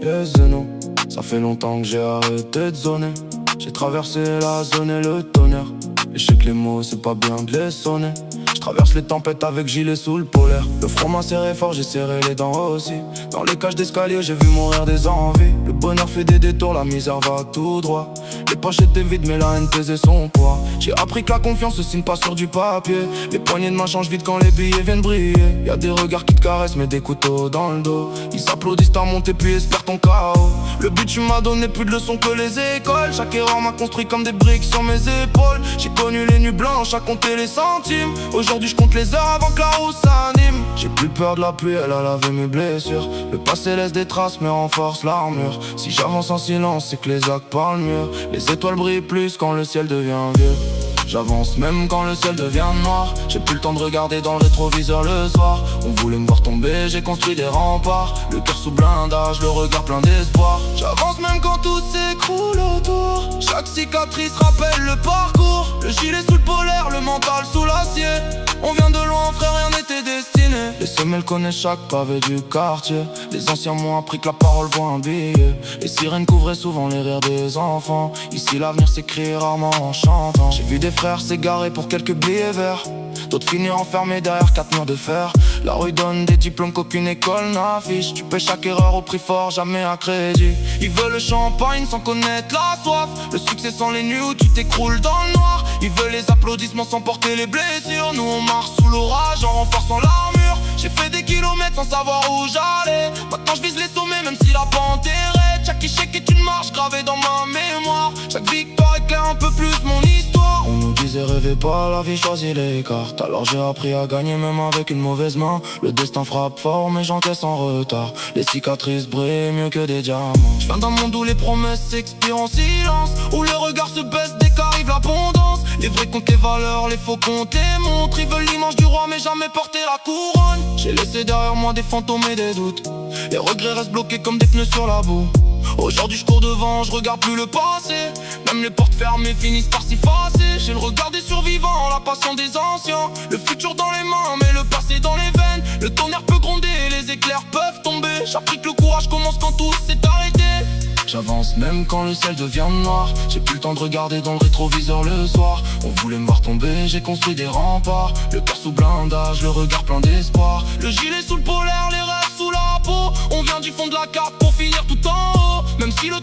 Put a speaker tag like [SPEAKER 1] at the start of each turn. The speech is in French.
[SPEAKER 1] Yes et non, ça fait longtemps que j'ai arrêté de zoner. J'ai traversé la zone et le tonnerre. Et je sais que les mots c'est pas bien de les sonner. Je traverse les tempêtes avec gilet sous le polaire. Le front m'a serré fort, j'ai serré les dents aussi. Dans les cages d'escalier, j'ai vu mourir des envies. Le bonheur fait des détours, la misère va tout droit. Les poches étaient vides mais la haine pesait son poids. J'ai appris que la confiance se signe pas sur du papier. Les poignées de main changent vite quand les billets viennent briller. Y'a des regards qui te caressent mais des couteaux dans le dos. Ils s'applaudissent ta montée puis espèrent ton chaos. Le but tu m'as donné plus de leçons que les écoles. Chaque erreur m'a construit comme des briques sur mes épaules. J'ai connu les nuits blanches à compter les centimes. Aujourd'hui je compte les heures avant que la roue s'anime. J'ai plus peur de la pluie, elle a lavé mes blessures. Le passé laisse des traces mais renforce l'armure. Si j'avance en silence c'est que les actes parlent mieux. Les étoiles brillent plus quand le ciel devient vieux. J'avance même quand le ciel devient noir. J'ai plus le temps de regarder dans le rétroviseur le soir. On voulait me voir tomber, j'ai construit des remparts. Le cœur sous blindage, le regard plein d'espoir. J'avance même quand tout s'écroule autour. Chaque cicatrice rappelle le parcours. Le gilet sous le polaire, le mental sous l'acier. On vient de loin frère, rien n'était destiné. Les semelles connaissent chaque pavé du quartier. Les anciens m'ont appris que la parole vaut un billet. Les sirènes couvraient souvent les rires des enfants. Ici l'avenir s'écrit rarement en chantant. J'ai vu des frères s'égarer pour quelques billets verts. D'autres finir enfermés derrière 4 murs de fer. La rue donne des diplômes qu'aucune école n'affiche. Tu paies chaque erreur au prix fort, jamais à crédit. Ils veulent le champagne sans connaître la soif. Le succès sans les nuits où tu t'écroules dans le noir. Ils veulent les applaudissements sans porter les blessures. Nous on marche sous l'orage en renforçant l'armure. J'ai fait des kilomètres sans savoir où j'allais. Maintenant je vise les sommets même si la pente est raide. Chaque échec est une marche gravée dans ma mémoire. Chaque victoire éclaire un peu plus mon histoire. On nous disait rêvez pas, la vie choisit les cartes. Alors j'ai appris à gagner même avec une mauvaise main. Le destin frappe fort mais j'encaisse en retard. Les cicatrices brillent mieux que des diamants. Je viens d'un monde où les promesses s'expirent en silence. Où les regards se baissent dès qu'arrive l'abondance. Les vrais comptent les valeurs, les faux comptent les montres. Ils veulent l'image du roi mais jamais porter la couronne. J'ai laissé derrière moi des fantômes et des doutes. Les regrets restent bloqués comme des pneus sur la boue. Aujourd'hui je cours devant, je regarde plus le passé. Même les portes fermées finissent par s'effacer. J'ai le regard des survivants, la passion des anciens. Le futur dans les mains mais le passé dans les veines. Le tonnerre peut gronder, les éclairs peuvent tomber. J'ai appris que le courage commence quand tout s'est arrêté. J'avance même quand le ciel devient noir. J'ai plus le temps de regarder dans le rétroviseur le soir. On voulait me voir tomber, j'ai construit des remparts. Le cœur sous blindage, le regard plein d'espoir. Le gilet sous le polaire, les rêves sous la peau. On vient du fond de la carte pour finir tout en haut. Même si le